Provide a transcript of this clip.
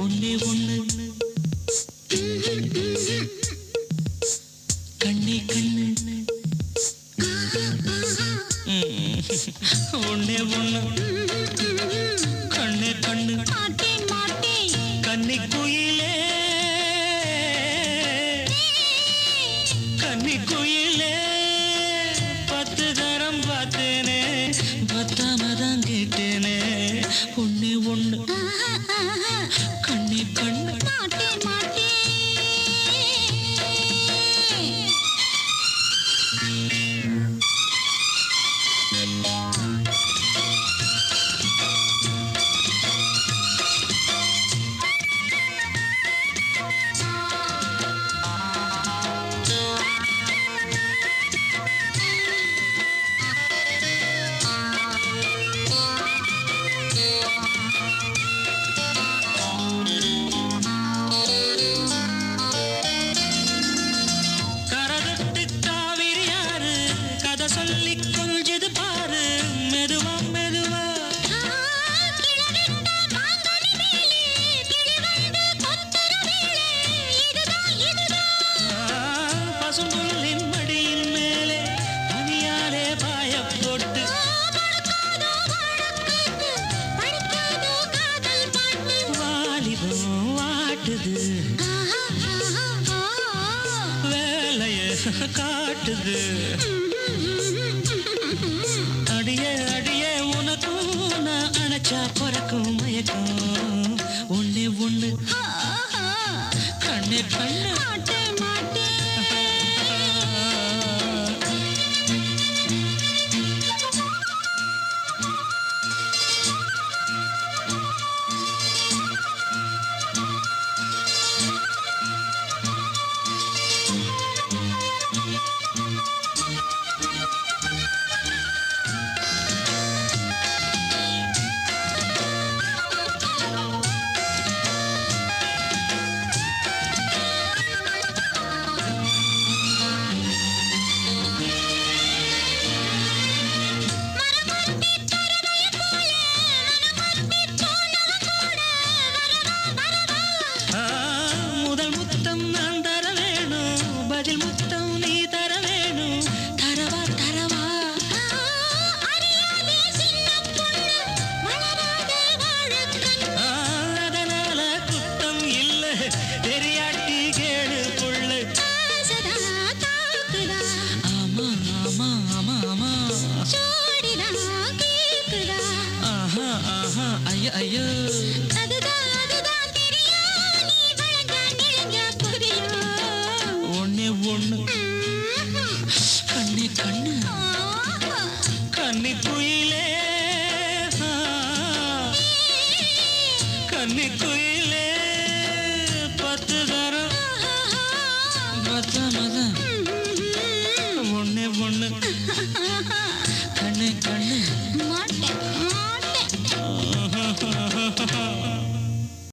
ஒன்னே ஒண்ணு கண்ணே கண்ணு ஒன்னே ஒண்ணு கண்ணே கண்ணு கன்னி குயிலே கன்னி குயிலே 10 தரம் பார்த்தேனே பத்தாமதான் கேட்டேனே ஒன்னே ஒண்ணு கண்ணே கண்ணு வேலைய காட்டுது அடியே அடியே உனக்கும் நான் அணைச்சா பிறக்கும் மயக்கம் ஒன்னே ஒண்ணு கண்ணே கண்ணு ஐயோ ஒன்னே ஒண்ணு கண்ணே கண்ணு கன்னி குயிலே கன்னி குயிலே